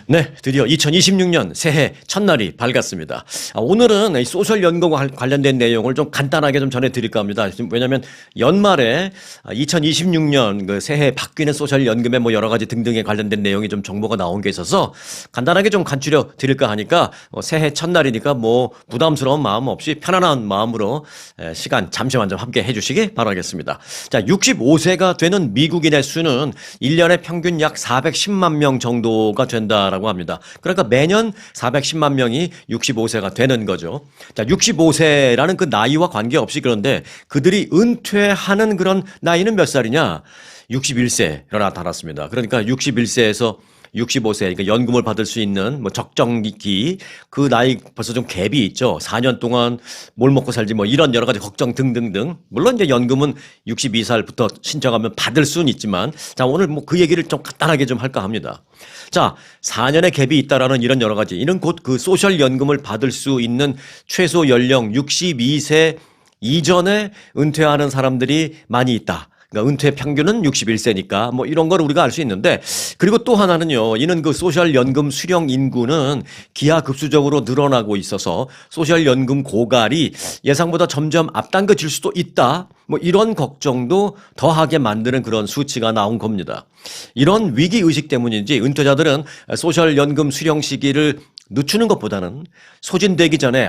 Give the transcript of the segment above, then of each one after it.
네, 드디어 2026년 새해 첫날이 밝았습니다. 오늘은 이 소셜연금과 관련된 내용을 좀 간단하게 좀 전해드릴까 합니다. 왜냐하면 연말에 2026년 그 새해 바뀌는 소셜연금에 뭐 여러 가지 등등에 관련된 내용이 좀 정보가 나온 게 있어서 간단하게 좀 간추려 드릴까 하니까 새해 첫날이니까 뭐 부담스러운 마음 없이 편안한 마음으로 시간 잠시만 좀 함께 해주시기 바라겠습니다. 자, 65세가 되는 미국인의 수는 1년에 평균 약 410만 명 정도가 된다라고 합니다. 그러니까 매년 410만 명이 65세가 되는 거죠. 자, 65세라는 그 나이와 관계없이 그런데 그들이 은퇴하는 그런 나이는 몇 살이냐? 61세로 나타났습니다. 그러니까 61세에서 65세, 그러니까 연금을 받을 수 있는 뭐 적정기, 그 나이 벌써 좀 갭이 있죠. 4년 동안 뭘 먹고 살지 뭐 이런 여러 가지 걱정 등등등. 물론 이제 연금은 62살부터 신청하면 받을 수는 있지만, 자, 오늘 뭐 그 얘기를 좀 간단하게 좀 할까 합니다. 자, 4년의 갭이 있다라는 이런 여러 가지, 이는 곧 그 소셜 연금을 받을 수 있는 최소 연령 62세 이전에 은퇴하는 사람들이 많이 있다. 그러니까 은퇴 평균은 61세니까 뭐 이런 걸 우리가 알 수 있는데, 그리고 또 하나는요, 이는 그 소셜연금 수령 인구는 기하급수적으로 늘어나고 있어서 소셜연금 고갈이 예상보다 점점 앞당겨질 수도 있다. 뭐 이런 걱정도 더하게 만드는 그런 수치가 나온 겁니다. 이런 위기의식 때문인지 은퇴자들은 소셜연금 수령 시기를 늦추는 것보다는 소진되기 전에,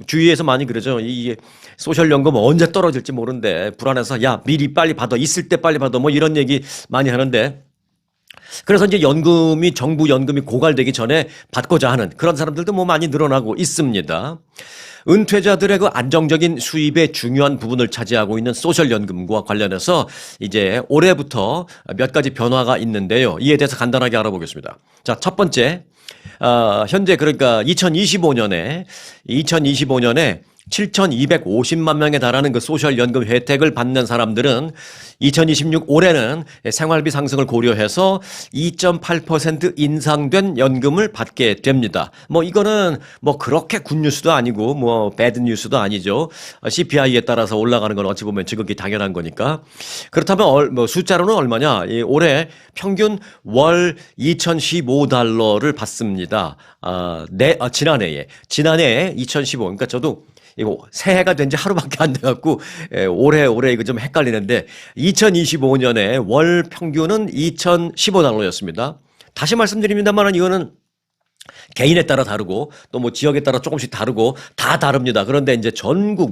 주위에서 많이 그러죠. 이 소셜연금 언제 떨어질지 모르는데 불안해서 야, 미리 빨리 받아, 있을 때 빨리 받아, 뭐 이런 얘기 많이 하는데, 그래서 이제 연금이, 정부 연금이 고갈되기 전에 받고자 하는 그런 사람들도 뭐 많이 늘어나고 있습니다. 은퇴자들의 그 안정적인 수입의 중요한 부분을 차지하고 있는 소셜연금과 관련해서 이제 올해부터 몇 가지 변화가 있는데요. 이에 대해서 간단하게 알아보겠습니다. 자, 첫 번째, 현재 그러니까 2025년에 7,250만 명에 달하는 그 소셜연금 혜택을 받는 사람들은 2026 올해는 생활비 상승을 고려해서 2.8% 인상된 연금을 받게 됩니다. 뭐 이거는 뭐 그렇게 굿뉴스도 아니고 뭐 배드뉴스도 아니죠. CPI에 따라서 올라가는 건 어찌 보면 지극히 당연한 거니까. 그렇다면 뭐 숫자로는 얼마냐? 올해 평균 월 2,015달러를 받습니다. 지난해에 2,015. 그러니까 저도 이거 새해가 된 지 하루밖에 안 돼갖고 올해 이거 좀 헷갈리는데 2025년에 월 평균은 2,015달러였습니다. 다시 말씀드립니다만 이거는 개인에 따라 다르고 또 뭐 지역에 따라 조금씩 다르고 다 다릅니다. 그런데 이제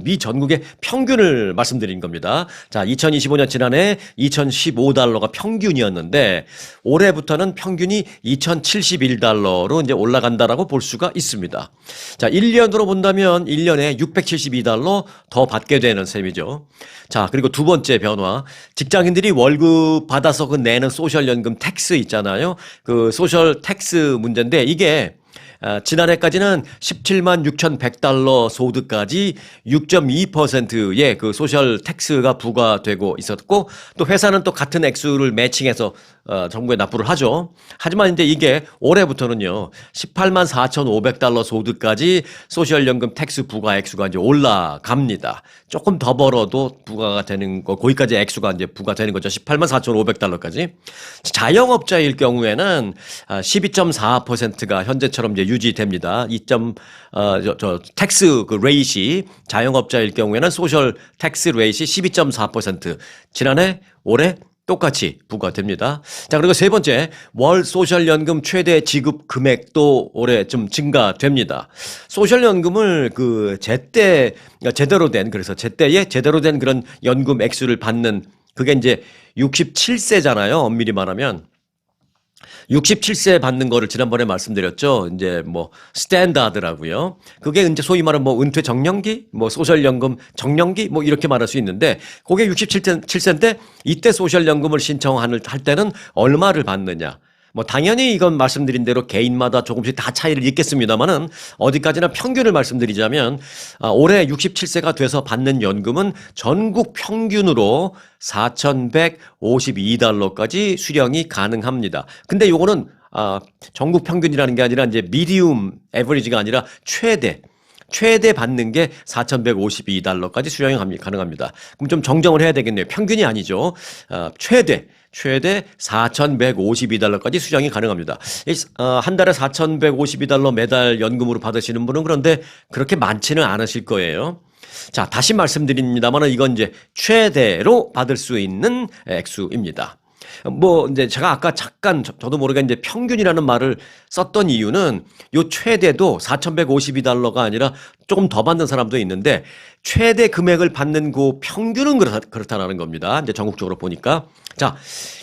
미 전국의 평균을 말씀드린 겁니다. 자, 2025년 지난해 2,015달러가 평균이었는데 올해부터는 평균이 2,071달러로 이제 올라간다라고 볼 수가 있습니다. 자, 1년으로 본다면 1년에 672달러 더 받게 되는 셈이죠. 자, 그리고 두 번째 변화. 직장인들이 월급 받아서 그 내는 소셜연금 텍스 있잖아요. 그 소셜 텍스 문제인데 이게 지난해까지는 17만 6,100달러 소득까지 6.2%의 그 소셜 텍스가 부과되고 있었고, 또 회사는 또 같은 액수를 매칭해서 정부에 납부를 하죠. 하지만 이제 이게 올해부터는요, 18만 4,500달러 소득까지 소셜연금 텍스 부과 액수가 이제 올라갑니다. 조금 더 벌어도 부과가 되는 거, 거기까지 액수가 이제 부과되는 거죠. 18만 4,500달러까지. 자영업자일 경우에는 12.4%가 현재처럼 이제 유지됩니다. 텍스 그 레이시, 자영업자일 경우에는 소셜 텍스 레이시 12.4%. 지난해, 올해 똑같이 부과됩니다. 자, 그리고 세 번째, 월 소셜연금 최대 지급 금액도 올해 좀 증가됩니다. 소셜연금을 그 제때에 제대로 된 그런 연금 액수를 받는, 그게 이제 67세잖아요. 엄밀히 말하면. 67세 받는 거를 지난번에 말씀드렸죠. 이제 뭐 스탠다드라고요. 그게 이제 소위 말하는 뭐 은퇴 정년기, 뭐 소셜연금 정년기, 뭐 이렇게 말할 수 있는데, 그게 67세인데 이때 소셜연금을 신청할 때는 얼마를 받느냐? 뭐 당연히 이건 말씀드린 대로 개인마다 조금씩 다 차이를 있겠습니다만은 어디까지나 평균을 말씀드리자면 올해 67세가 돼서 받는 연금은 전국 평균으로 4,152달러까지 수령이 가능합니다. 근데 요거는 전국 평균이라는 게 아니라 이제 미디움 에버리지가 아니라 최대 받는 게 4,152달러까지 수령이 가능합니다. 그럼 좀 정정을 해야 되겠네요. 평균이 아니죠. 최대 4,152달러까지 수령이 가능합니다. 한 달에 4,152달러 매달 연금으로 받으시는 분은 그런데 그렇게 많지는 않으실 거예요. 자, 다시 말씀드립니다만 이건 이제 최대로 받을 수 있는 액수입니다. 뭐 이제 제가 아까 잠깐 저도 모르게 이제 평균이라는 말을 썼던 이유는 요 최대도 4,152달러가 아니라 조금 더 받는 사람도 있는데 최대 금액을 받는 그 평균은 그렇다는 겁니다. 이제 전국적으로 보니까. 자,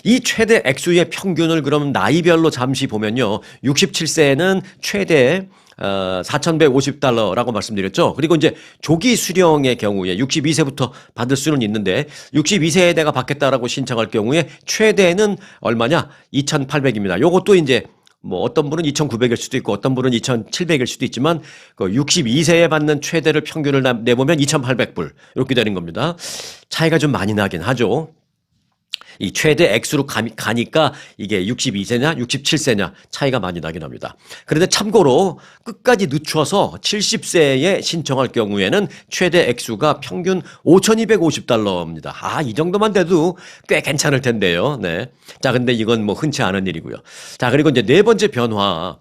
이 최대 액수의 평균을 그럼 나이별로 잠시 보면요. 67세에는 최대 4,150달러라고 말씀드렸죠. 그리고 이제 조기 수령의 경우에 62세부터 받을 수는 있는데 62세에 내가 받겠다라고 신청할 경우에 최대는 얼마냐? 2,800입니다. 요것도 이제 뭐 어떤 분은 2,900일 수도 있고 어떤 분은 2,700일 수도 있지만 그 62세에 받는 최대를 평균을 내보면 2,800불 이렇게 되는 겁니다. 차이가 좀 많이 나긴 하죠. 이 최대 액수로 가니까 이게 62세냐 67세냐 차이가 많이 나긴 합니다. 그런데 참고로 끝까지 늦춰서 70세에 신청할 경우에는 최대 액수가 평균 5,250달러입니다. 이 정도만 돼도 꽤 괜찮을 텐데요. 네. 자, 근데 이건 뭐 흔치 않은 일이고요. 자, 그리고 이제 네 번째 변화.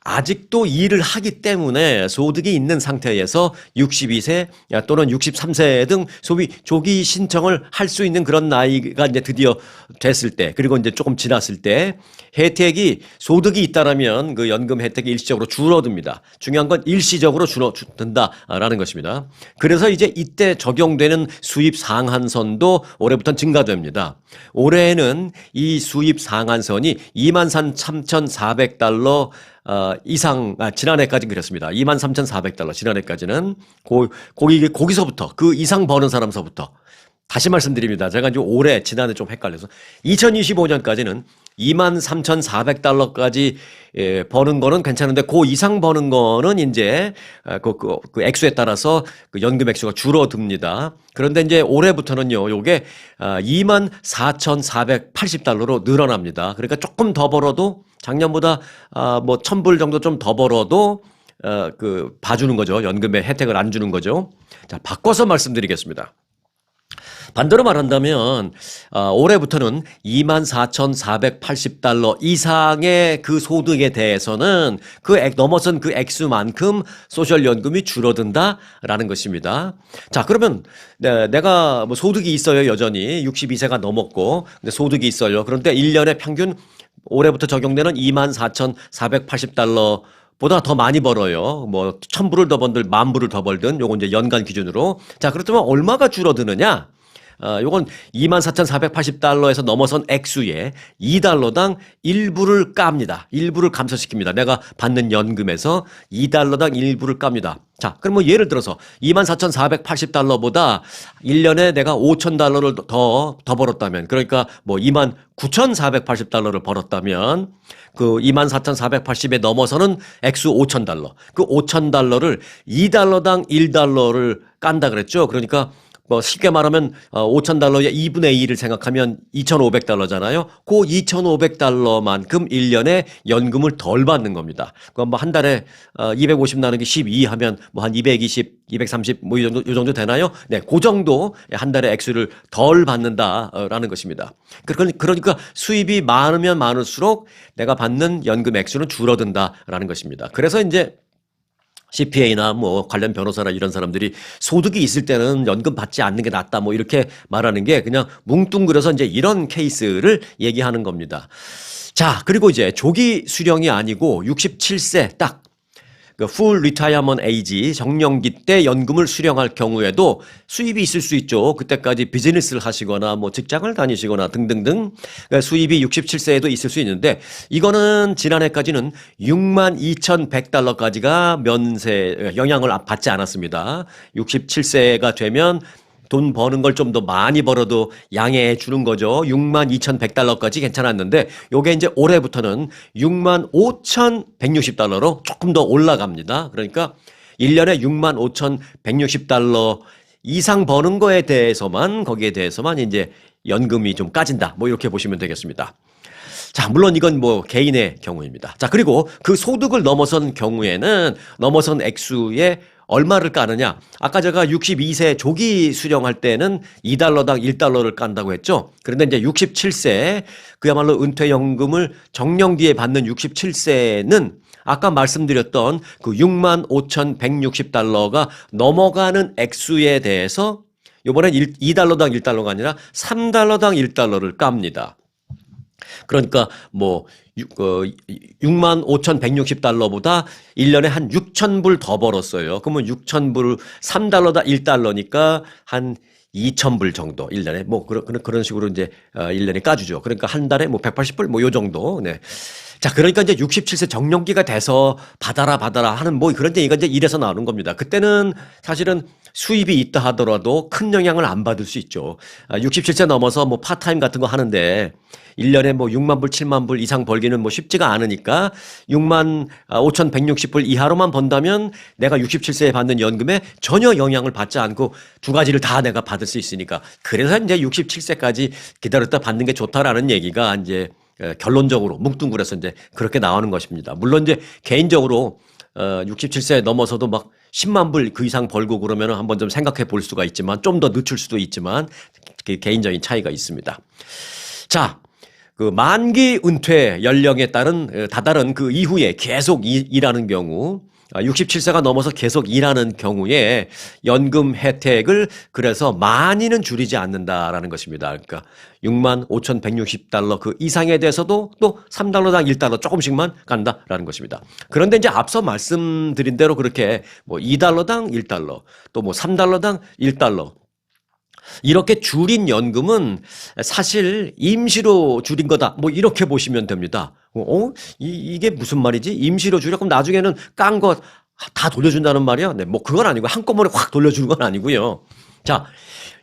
아직도 일을 하기 때문에 소득이 있는 상태에서 62세 또는 63세 등 소위 조기 신청을 할 수 있는 그런 나이가 이제 드디어 됐을 때, 그리고 이제 조금 지났을 때 혜택이 소득이 있다라면 그 연금 혜택이 일시적으로 줄어듭니다. 중요한 건 일시적으로 줄어든다라는 것입니다. 그래서 이제 이때 적용되는 수입 상한선도 올해부터 증가됩니다. 올해는 이 수입 상한선이 23,400달러 이상, 지난해까지는 그랬습니다. 23,400달러, 지난해까지는. 거기서부터, 그 이상 버는 사람서부터. 다시 말씀드립니다. 제가 이제 올해, 지난해 좀 헷갈려서. 2025년까지는 23,400달러까지 버는 거는 괜찮은데, 그 이상 버는 거는 이제, 그 액수에 따라서 그 연금 액수가 줄어듭니다. 그런데 이제 올해부터는요, 요게 24,480달러로 늘어납니다. 그러니까 조금 더 벌어도 작년보다 뭐 1,000불 정도 좀 더 벌어도 봐주는 거죠. 연금의 혜택을 안 주는 거죠. 자, 바꿔서 말씀드리겠습니다. 반대로 말한다면 올해부터는 24,480달러 이상의 그 소득에 대해서는 넘어선 그 액수만큼 소셜연금이 줄어든다라는 것입니다. 자, 그러면 내가 뭐 소득이 있어요. 여전히 62세가 넘었고 근데 소득이 있어요. 그런데 1년에 평균 올해부터 적용되는 24,480달러 보다 더 많이 벌어요. 뭐 1,000불을 더 벌든 10,000불을 더 벌든 요건 이제 연간 기준으로. 자, 그렇다면 얼마가 줄어드느냐? 요건 24,480달러에서 넘어선 액수에 2달러당 일부를 깝니다. 일부를 감소시킵니다. 내가 받는 연금에서 2달러당 일부를 깝니다. 자, 그럼 뭐 예를 들어서 24,480달러보다 1년에 내가 5,000달러를 더 벌었다면, 그러니까 뭐 29,480달러를 벌었다면 그 24,480에 넘어서는 액수 5,000달러. 그 5,000달러를 2달러당 1달러를 깐다 그랬죠. 그러니까 뭐 쉽게 말하면 5,000달러의 2분의 2를 생각하면 2,500달러잖아요. 그 2,500달러만큼 1년에 연금을 덜 받는 겁니다. 그럼 뭐 한 달에 250 나누기 12 하면 뭐 한 220, 230 뭐 이 정도 되나요? 네, 그 정도 한 달에 액수를 덜 받는다라는 것입니다. 그러니까 수입이 많으면 많을수록 내가 받는 연금 액수는 줄어든다라는 것입니다. 그래서 이제 CPA나 뭐 관련 변호사나 이런 사람들이 소득이 있을 때는 연금 받지 않는 게 낫다 뭐 이렇게 말하는 게 그냥 뭉뚱그려서 이제 이런 케이스를 얘기하는 겁니다. 자, 그리고 이제 조기 수령이 아니고 67세 딱 그 full retirement age 정년기 때 연금을 수령할 경우에도 수입이 있을 수 있죠. 그때까지 비즈니스를 하시거나 뭐 직장을 다니시거나 등등등 그러니까 수입이 67세에도 있을 수 있는데 이거는 지난해까지는 62,100달러까지가 면세 영향을 받지 않았습니다. 67세가 되면 돈 버는 걸 좀 더 많이 벌어도 양해해 주는 거죠. 62,100달러까지 괜찮았는데 요게 이제 올해부터는 65,160달러로 조금 더 올라갑니다. 그러니까 1년에 65,160달러 이상 버는 거에 대해서만 거기에 대해서만 이제 연금이 좀 까진다. 뭐 이렇게 보시면 되겠습니다. 자, 물론 이건 뭐 개인의 경우입니다. 자, 그리고 그 소득을 넘어선 경우에는 넘어선 액수에 얼마를 까느냐? 아까 제가 62세 조기 수령할 때는 2달러당 1달러를 깐다고 했죠. 그런데 이제 67세 그야말로 은퇴연금을 정년기에 받는 67세는 아까 말씀드렸던 그 65,160달러가 넘어가는 액수에 대해서 이번엔 2달러당 1달러가 아니라 3달러당 1달러를 깝니다. 그러니까 뭐 65,160달러보다 1년에 한 6,000불 더 벌었어요. 그러면 6,000불 3달러다 1달러니까 한 2,000불 정도 1년에 뭐 그런 식으로 이제 1년에 까주죠. 그러니까 한 달에 뭐 180불 뭐 요 정도. 네. 자, 그러니까 이제 67세 정년기가 돼서 받아라 하는 뭐 그런 얘기가 이제 이래서 나오는 겁니다. 그때는 사실은 수입이 있다 하더라도 큰 영향을 안 받을 수 있죠. 67세 넘어서 뭐 파타임 같은 거 하는데 1년에 뭐 6만 불, 7만 불 이상 벌기는 뭐 쉽지가 않으니까 6만 5,160불 이하로만 번다면 내가 67세에 받는 연금에 전혀 영향을 받지 않고 두 가지를 다 내가 받을 수 있으니까 그래서 이제 67세까지 기다렸다 받는 게 좋다라는 얘기가 이제 결론적으로 뭉뚱그려서 이제 그렇게 나오는 것입니다. 물론 이제 개인적으로 67세 넘어서도 막 10만 불 그 이상 벌고 그러면 한번 좀 생각해 볼 수가 있지만 좀 더 늦출 수도 있지만 개인적인 차이가 있습니다. 자, 그 만기 은퇴 연령에 따른 다다른 그 이후에 계속 일하는 경우 67세가 넘어서 계속 일하는 경우에 연금 혜택을 그래서 많이는 줄이지 않는다라는 것입니다. 그러니까 65,160달러 그 이상에 대해서도 또 3달러당 1달러 조금씩만 간다라는 것입니다. 그런데 이제 앞서 말씀드린 대로 그렇게 뭐 2달러당 1달러 또 뭐 3달러당 1달러 이렇게 줄인 연금은 사실 임시로 줄인 거다. 뭐 이렇게 보시면 됩니다. 이게 무슨 말이지? 임시로 줄여? 그럼 나중에는 깐 거 다 돌려준다는 말이야? 네, 뭐 그건 아니고 한꺼번에 확 돌려주는 건 아니고요. 자,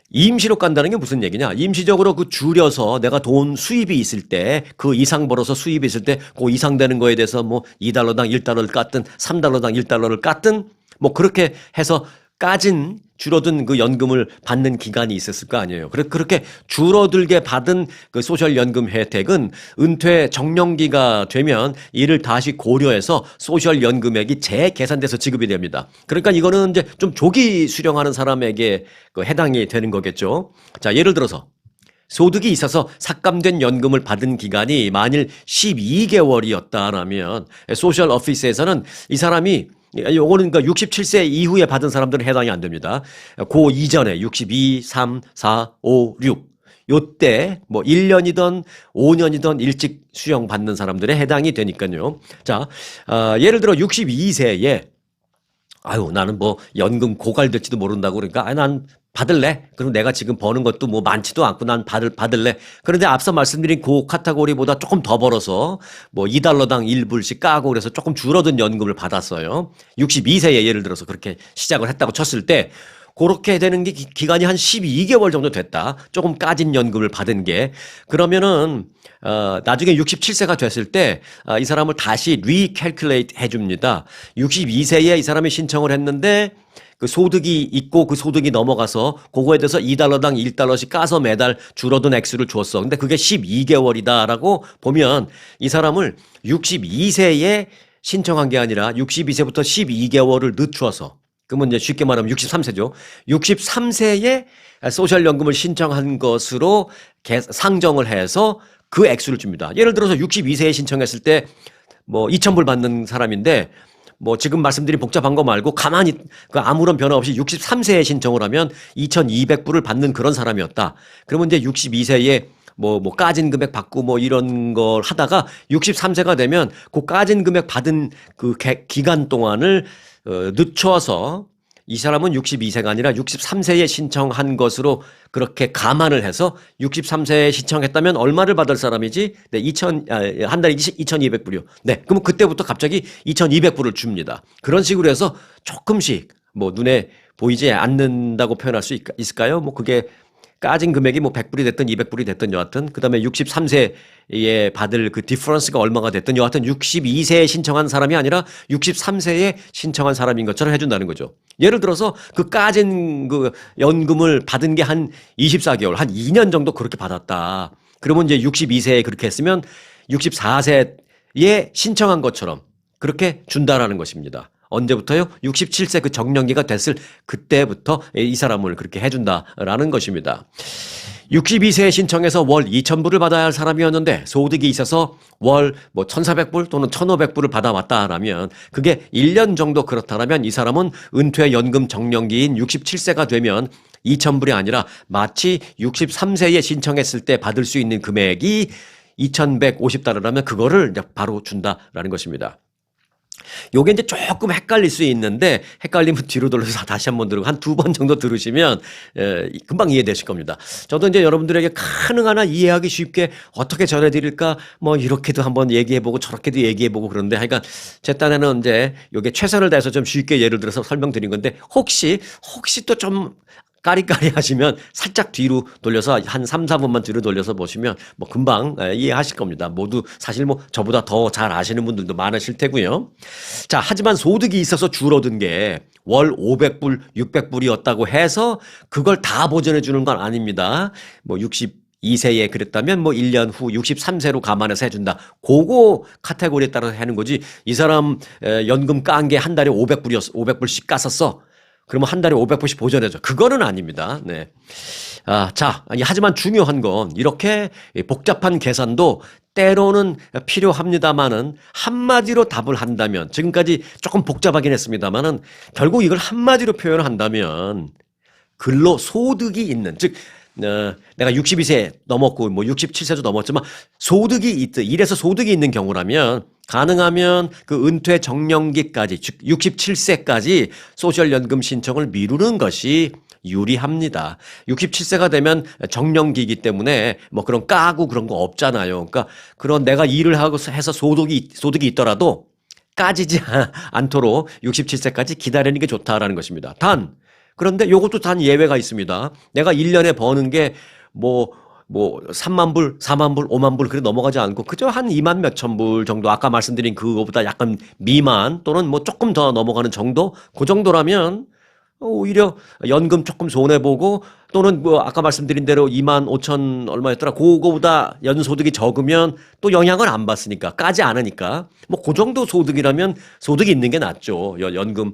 임시로 깐다는 게 무슨 얘기냐? 임시적으로 그 줄여서 내가 돈 수입이 있을 때 그 이상 벌어서 수입이 있을 때 그 이상 되는 거에 대해서 뭐 2달러당 1달러를 깠든 3달러당 1달러를 깠든 뭐 그렇게 해서 까진 줄어든 그 연금을 받는 기간이 있었을 거 아니에요. 그렇게 줄어들게 받은 그 소셜연금 혜택은 은퇴 정년기가 되면 이를 다시 고려해서 소셜연금액이 재계산돼서 지급이 됩니다. 그러니까 이거는 이제 좀 조기 수령하는 사람에게 그 해당이 되는 거겠죠. 자, 예를 들어서 소득이 있어서 삭감된 연금을 받은 기간이 만일 12개월이었다라면 소셜 오피스에서는 이 사람이 요거는 그러니까 67세 이후에 받은 사람들은 해당이 안 됩니다. 그 이전에 62, 3, 4, 5, 6 요때 뭐 1년이든 5년이든 일찍 수령 받는 사람들에 해당이 되니까요. 자, 예를 들어 62세에 나는 뭐 연금 고갈될지도 모른다고 그러니까 난 받을래. 그럼 내가 지금 버는 것도 뭐 많지도 않고 난 받을래. 그런데 앞서 말씀드린 그 카테고리보다 조금 더 벌어서 뭐 2달러당 1불씩 까고 그래서 조금 줄어든 연금을 받았어요. 62세에 예를 들어서 그렇게 시작을 했다고 쳤을 때 그렇게 되는 게 기간이 한 12개월 정도 됐다. 조금 까진 연금을 받은 게. 그러면은 나중에 67세가 됐을 때 이 사람을 다시 리캘큘레이트 해줍니다. 62세에 이 사람이 신청을 했는데 그 소득이 있고 그 소득이 넘어가서 그거에 대해서 2달러당 1달러씩 까서 매달 줄어든 액수를 줬어. 근데 그게 12개월이다라고 보면 이 사람을 62세에 신청한 게 아니라 62세부터 12개월을 늦춰서 그러면 이제 쉽게 말하면 63세죠. 63세에 소셜연금을 신청한 것으로 상정을 해서 그 액수를 줍니다. 예를 들어서 62세에 신청했을 때 뭐 2,000불 받는 사람인데 뭐 지금 말씀드린 복잡한 거 말고 가만히 아무런 변화 없이 63세에 신청을 하면 2,200불을 받는 그런 사람이었다. 그러면 이제 62세에 뭐 까진 금액 받고 뭐 이런 걸 하다가 63세가 되면 그 까진 금액 받은 그 기간 동안을 늦춰서 이 사람은 62세가 아니라 63세에 신청한 것으로 그렇게 감안을 해서 63세에 신청했다면 얼마를 받을 사람이지? 네, 한 달에 2,200불이요. 네, 그러면 그때부터 갑자기 2,200불을 줍니다. 그런 식으로 해서 조금씩 뭐 눈에 보이지 않는다고 표현할 수 있을까요? 뭐 그게 까진 금액이 뭐 100불이 됐든 200불이 됐든 여하튼 그다음에 63세에 받을 그 디퍼런스가 얼마가 됐든 여하튼 62세에 신청한 사람이 아니라 63세에 신청한 사람인 것처럼 해준다는 거죠. 예를 들어서 그 까진 그 연금을 받은 게 한 24개월, 한 2년 정도 그렇게 받았다. 그러면 이제 62세에 그렇게 했으면 64세에 신청한 것처럼 그렇게 준다라는 것입니다. 언제부터요? 67세 그 정년기가 됐을 그때부터 이 사람을 그렇게 해준다라는 것입니다. 62세에 신청해서 월 2,000불을 받아야 할 사람이었는데 소득이 있어서 월 뭐 1,400불 또는 1,500불을 받아왔다라면 그게 1년 정도 그렇다면 이 사람은 은퇴연금 정년기인 67세가 되면 2,000불이 아니라 마치 63세에 신청했을 때 받을 수 있는 금액이 2,150달러라면 그거를 이제 바로 준다라는 것입니다. 요게 이제 조금 헷갈릴 수 있는데 헷갈리면 뒤로 돌려서 다시 한번 들으고 한 두 번 정도 들으시면 금방 이해되실 겁니다. 저도 이제 여러분들에게 가능한 한 이해하기 쉽게 어떻게 전해드릴까 뭐 이렇게도 한번 얘기해보고 저렇게도 얘기해보고 그런데 하여간 제 딴에는 이제 요게 최선을 다해서 좀 쉽게 예를 들어서 설명드린 건데 혹시 또 좀 까리까리 하시면 살짝 뒤로 돌려서 한 3, 4분만 뒤로 돌려서 보시면 뭐 금방 이해하실 겁니다. 모두 사실 뭐 저보다 더 잘 아시는 분들도 많으실 테고요. 자, 하지만 소득이 있어서 줄어든 게 월 500불, 600불이었다고 해서 그걸 다 보전해 주는 건 아닙니다. 뭐 62세에 그랬다면 뭐 1년 후 63세로 감안해서 해준다. 그거 카테고리에 따라서 하는 거지. 이 사람 연금 깐 게 한 달에 500불씩 깠었어. 그러면 한 달에 500불씩 보전해줘. 그거는 아닙니다. 네. 자, 하지만 중요한 건 이렇게 복잡한 계산도 때로는 필요합니다만은 한마디로 답을 한다면 지금까지 조금 복잡하긴 했습니다만은 결국 이걸 한마디로 표현을 한다면 근로소득이 있는 즉 내가 62세 넘었고 뭐 67세도 넘었지만 일에서 소득이 있는 경우라면 가능하면 그 은퇴 정년기까지 즉 67세까지 소셜연금 신청을 미루는 것이 유리합니다. 67세가 되면 정년기이기 때문에 뭐 그런 까고 그런 거 없잖아요. 그러니까 그런 내가 일을 하고 해서 소득이 있더라도 까지지 않도록 67세까지 기다리는 게 좋다라는 것입니다. 그런데 이것도 단 예외가 있습니다. 내가 1년에 버는 게 뭐 3만 불, 4만 불, 5만 불 그래 넘어가지 않고 그저 한 2만 몇천 불 정도 아까 말씀드린 그거보다 약간 미만 또는 뭐 조금 더 넘어가는 정도? 그 정도라면 오히려 연금 조금 손해보고 또는 뭐 아까 말씀드린 대로 2만 5천 얼마였더라 그거보다 연소득이 적으면 또 영향을 안 받으니까 까지 않으니까 뭐 그 정도 소득이라면 소득이 있는 게 낫죠. 연금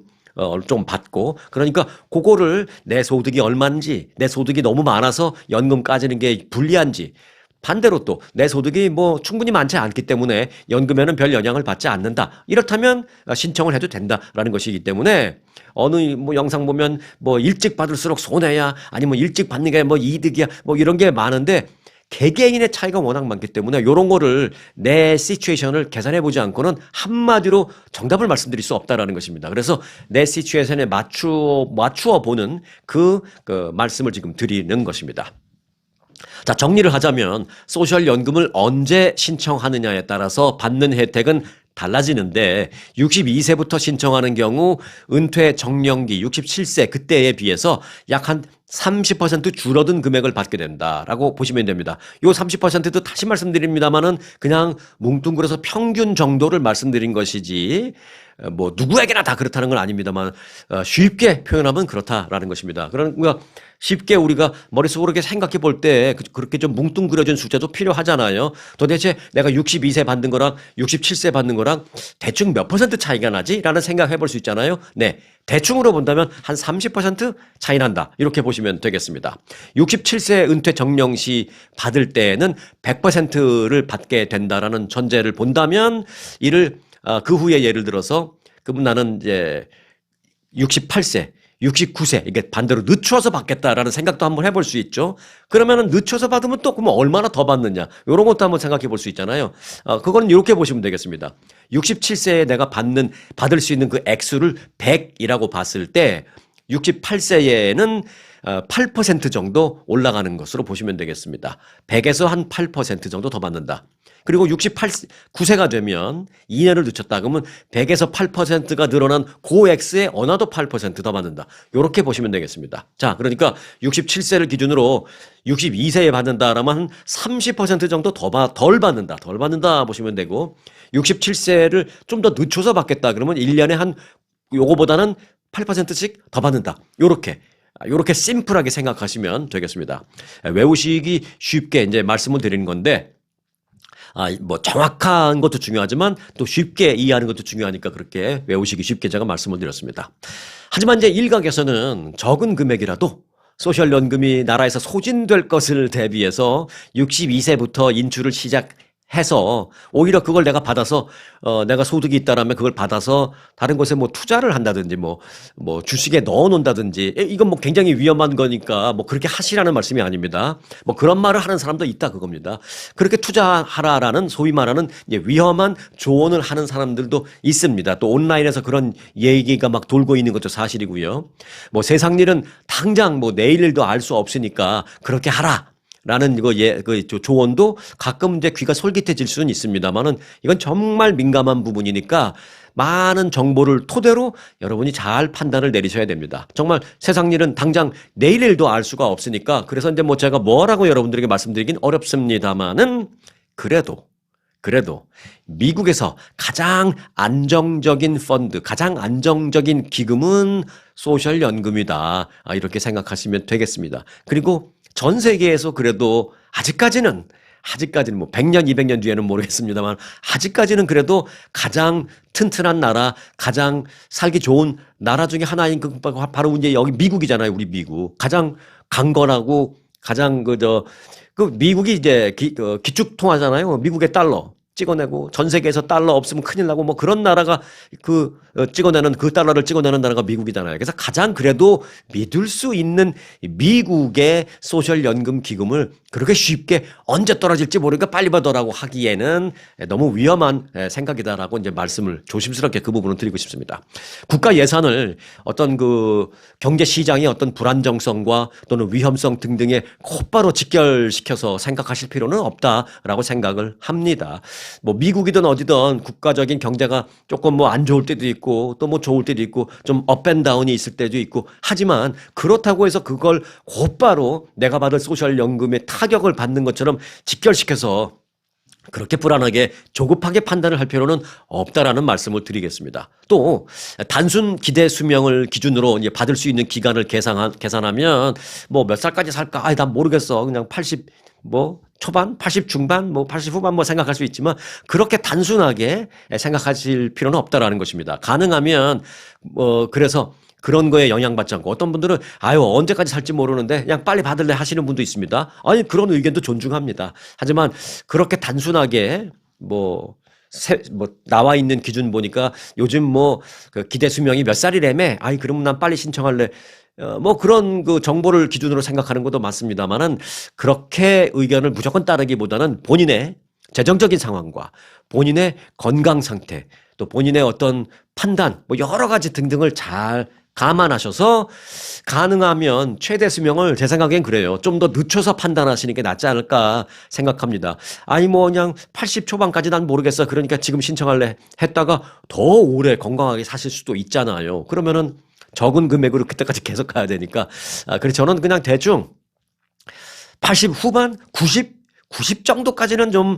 좀 받고 그러니까 그거를 내 소득이 얼마인지 내 소득이 너무 많아서 연금 까지는 게 불리한지 반대로 또 내 소득이 뭐 충분히 많지 않기 때문에 연금에는 별 영향을 받지 않는다. 이렇다면 신청을 해도 된다라는 것이기 때문에 어느 뭐 영상 보면 뭐 일찍 받을수록 손해야 아니면 일찍 받는 게 뭐 이득이야 뭐 이런 게 많은데 개개인의 차이가 워낙 많기 때문에 이런 거를 내 시츄에이션을 계산해 보지 않고는 한마디로 정답을 말씀드릴 수 없다라는 것입니다. 그래서 내 시츄에이션에 맞추어 보는 그 말씀을 지금 드리는 것입니다. 자, 정리를 하자면 소셜연금을 언제 신청하느냐에 따라서 받는 혜택은 달라지는데 62세부터 신청하는 경우 은퇴 정년기 67세 그때에 비해서 약 한 30% 줄어든 금액을 받게 된다라고 보시면 됩니다. 요 30%도 다시 말씀드립니다만은 그냥 뭉뚱그려서 평균 정도를 말씀드린 것이지 뭐 누구에게나 다 그렇다는 건 아닙니다만 쉽게 표현하면 그렇다라는 것입니다. 그러니까 쉽게 우리가 머릿속으로 이렇게 생각해 볼 때 그렇게 좀 뭉뚱그려진 숫자도 필요하잖아요. 도대체 내가 62세 받는 거랑 67세 받는 거랑 대충 몇 퍼센트 차이가 나지? 라는 생각해 볼 수 있잖아요. 네. 대충으로 본다면 한 30% 차이 난다. 이렇게 보시면 되겠습니다. 67세 은퇴 정년시 받을 때에는 100%를 받게 된다라는 전제를 본다면 이를 그 후에 예를 들어서 나는 이제 68세 69세 이게 반대로 늦춰서 받겠다라는 생각도 한번 해볼 수 있죠. 그러면은 늦춰서 받으면 또 그러면 얼마나 더 받느냐 이런 것도 한번 생각해 볼 수 있잖아요. 그건 이렇게 보시면 되겠습니다. 67세에 내가 받을 수 있는 그 액수를 100이라고 봤을 때 68세에는 8% 정도 올라가는 것으로 보시면 되겠습니다. 100에서 한 8% 정도 더 받는다. 그리고 9세가 되면 2년을 늦췄다 그러면 100에서 8%가 늘어난 고액수에 어나더 8%더 받는다. 이렇게 보시면 되겠습니다. 자, 그러니까 67세를 기준으로 62세에 받는다라면 한 30% 정도 덜 받는다 보시면 되고 67세를 좀 더 늦춰서 받겠다 그러면 1년에 한 요거보다는 8%씩 더 받는다. 요렇게 심플하게 생각하시면 되겠습니다. 외우시기 쉽게 이제 말씀을 드리는 건데 뭐 정확한 것도 중요하지만 또 쉽게 이해하는 것도 중요하니까 그렇게 외우시기 쉽게 제가 말씀을 드렸습니다. 하지만 이제 일각에서는 적은 금액이라도 소셜연금이 나라에서 소진될 것을 대비해서 62세부터 인출을 시작해서 오히려 그걸 내가 받아서 내가 소득이 있다라면 그걸 받아서 다른 곳에 뭐 투자를 한다든지 뭐 주식에 넣어 놓는다든지 이건 뭐 굉장히 위험한 거니까 뭐 그렇게 하시라는 말씀이 아닙니다. 뭐 그런 말을 하는 사람도 있다 그겁니다. 그렇게 투자하라라는 소위 말하는 이제 위험한 조언을 하는 사람들도 있습니다. 또 온라인에서 그런 얘기가 막 돌고 있는 것도 사실이고요. 뭐 세상 일은 당장 뭐 내일 일도 알 수 없으니까 그렇게 하라. 라는 그 조언도 가끔 이제 귀가 솔깃해질 수는 있습니다만은 이건 정말 민감한 부분이니까 많은 정보를 토대로 여러분이 잘 판단을 내리셔야 됩니다. 정말 세상 일은 당장 내일 일도 알 수가 없으니까 그래서 이제 뭐 제가 뭐라고 여러분들에게 말씀드리긴 어렵습니다만은 그래도 미국에서 가장 안정적인 펀드, 가장 안정적인 기금은 소셜연금이다. 이렇게 생각하시면 되겠습니다. 그리고 전 세계에서 그래도 아직까지는 뭐 100년, 200년 뒤에는 모르겠습니다만 아직까지는 그래도 가장 튼튼한 나라, 가장 살기 좋은 나라 중에 하나인 그 바로 이제 여기 미국이잖아요. 우리 미국. 가장 강건하고 가장 그 미국이 이제 기축통화잖아요. 미국의 달러. 찍어내고 전 세계에서 달러 없으면 큰일 나고 뭐 그런 나라가 찍어내는 그 달러를 찍어내는 나라가 미국이잖아요. 그래서 가장 그래도 믿을 수 있는 미국의 소셜연금 기금을 그렇게 쉽게 언제 떨어질지 모르니까 빨리 받으라고 하기에는 너무 위험한 생각이다라고 이제 말씀을 조심스럽게 그 부분을 드리고 싶습니다. 국가 예산을 어떤 그 경제 시장의 어떤 불안정성과 또는 위험성 등등에 곧바로 직결시켜서 생각하실 필요는 없다라고 생각을 합니다. 뭐 미국이든 어디든 국가적인 경제가 조금 뭐 안 좋을 때도 있고 또 뭐 좋을 때도 있고 좀 업앤다운이 있을 때도 있고 하지만 그렇다고 해서 그걸 곧바로 내가 받을 소셜연금의 타격을 받는 것처럼 직결시켜서 그렇게 불안하게 조급하게 판단을 할 필요는 없다라는 말씀을 드리겠습니다. 또 단순 기대 수명을 기준으로 이제 받을 수 있는 기간을 계산하면 뭐 몇 살까지 살까? 난 모르겠어. 그냥 80 뭐 초반, 80 중반, 뭐 80 후반 뭐 생각할 수 있지만 그렇게 단순하게 생각하실 필요는 없다라는 것입니다. 가능하면 그래서 그런 거에 영향받지 않고 어떤 분들은 언제까지 살지 모르는데 그냥 빨리 받을래 하시는 분도 있습니다. 아니 그런 의견도 존중합니다. 하지만 그렇게 단순하게 나와 있는 기준 보니까 요즘 그 기대 수명이 몇 살이라며 그러면 난 빨리 신청할래. 뭐 그런 그 정보를 기준으로 생각하는 것도 맞습니다만은 그렇게 의견을 무조건 따르기보다는 본인의 재정적인 상황과 본인의 건강 상태 또 본인의 어떤 판단 뭐 여러 가지 등등을 잘 감안하셔서 가능하면 최대 수명을 제 생각엔 그래요. 좀 더 늦춰서 판단하시는 게 낫지 않을까 생각합니다. 그냥 80 초반까지 난 모르겠어. 그러니까 지금 신청할래 했다가 더 오래 건강하게 사실 수도 있잖아요. 그러면은 적은 금액으로 그때까지 계속 가야 되니까. 그래서 저는 그냥 대충 80 후반, 90 정도까지는 좀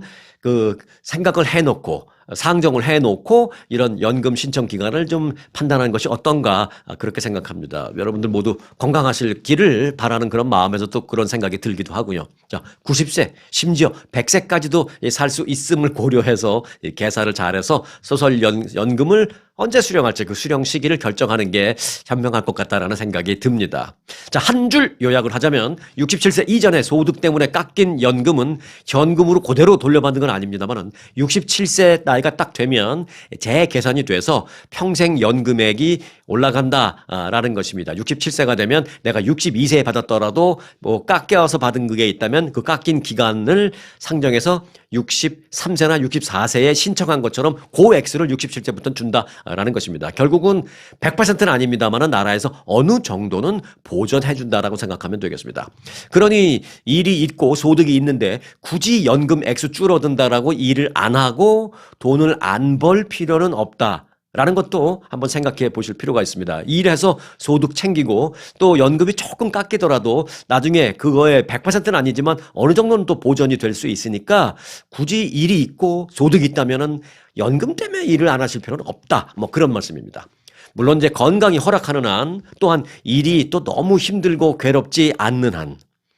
생각을 해놓고 상정을 해놓고 이런 연금 신청 기간을 좀 판단하는 것이 어떤가 그렇게 생각합니다. 여러분들 모두 건강하시기를 바라는 그런 마음에서 또 그런 생각이 들기도 하고요. 자, 90세 심지어 100세까지도 살 수 있음을 고려해서 계산을 잘해서 소셜연금을 언제 수령할지 그 수령 시기를 결정하는 게 현명할 것 같다라는 생각이 듭니다. 자, 한 줄 요약을 하자면 67세 이전에 소득 때문에 깎인 연금은 현금으로 그대로 돌려받는 건 아닙니다만은 67세 나이가 딱 되면 재계산이 돼서 평생 연금액이 올라간다라는 것입니다. 67세가 되면 내가 62세에 받았더라도 뭐 깎여서 받은 그게 있다면 그 깎인 기간을 상정해서 63세나 64세에 신청한 것처럼 그 액수를 67세부터 준다라는 것입니다. 결국은 100%는 아닙니다만 나라에서 어느 정도는 보전해 준다라고 생각하면 되겠습니다. 그러니 일이 있고 소득이 있는데 굳이 연금 액수 줄어든다라고 일을 안 하고 돈을 안 벌 필요는 없다. 라는 것도 한번 생각해 보실 필요가 있습니다. 일해서 소득 챙기고 또 연금이 조금 깎이더라도 나중에 그거에 100%는 아니지만 어느 정도는 또 보전이 될 수 있으니까 굳이 일이 있고 소득이 있다면은 연금 때문에 일을 안 하실 필요는 없다. 뭐 그런 말씀입니다. 물론 이제 건강이 허락하는 한 또한 일이 또 너무 힘들고 괴롭지 않는 한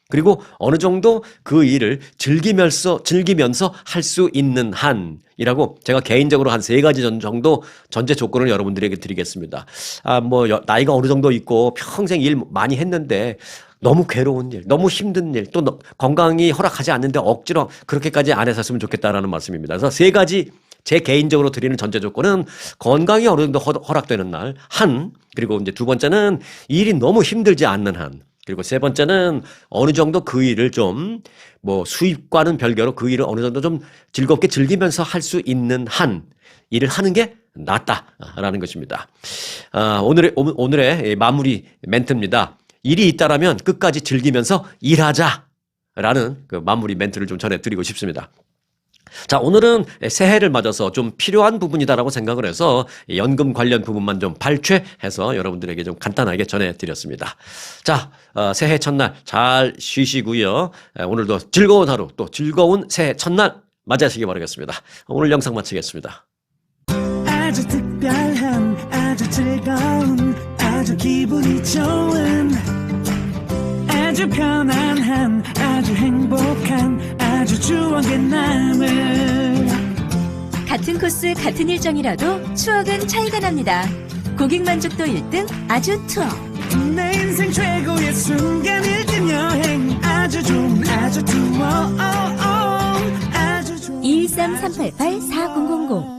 그리고 어느 정도 그 일을 즐기면서 할 수 있는 한이라고 제가 개인적으로 한 3가지 정도 전제 조건을 여러분들에게 드리겠습니다. 나이가 어느 정도 있고 평생 일 많이 했는데 너무 괴로운 일, 너무 힘든 일, 또 건강이 허락하지 않는데 억지로 그렇게까지 안 했었으면 좋겠다라는 말씀입니다. 그래서 3가지 제 개인적으로 드리는 전제 조건은 건강이 어느 정도 허락되는 날, 그리고 이제 2번째는 일이 너무 힘들지 않는 한, 그리고 3번째는 어느 정도 그 일을 좀 수입과는 별개로 그 일을 어느 정도 좀 즐겁게 즐기면서 할 수 있는 한 일을 하는 게 낫다라는 것입니다. 오늘의 마무리 멘트입니다. 일이 있다라면 끝까지 즐기면서 일하자라는 그 마무리 멘트를 좀 전해드리고 싶습니다. 자, 오늘은 새해를 맞아서 좀 필요한 부분이다라고 생각을 해서 연금 관련 부분만 좀 발췌해서 여러분들에게 좀 간단하게 전해드렸습니다. 자, 새해 첫날 잘 쉬시고요. 오늘도 즐거운 하루, 또 즐거운 새해 첫날 맞이하시기 바라겠습니다. 오늘 영상 마치겠습니다. 아주 특별한, 아주 즐거운, 아주 기분이 좋은, 아주 편안한, 아주 행복한, 아주 추억의 남을. 같은 코스 같은 일정이라도 추억은 차이가 납니다. 고객 만족도 1등 아주 투어. 내 인생 최고의 순간 1등 여행, 아주 좋은 아주 투어. 아주 좋은 213-388-4000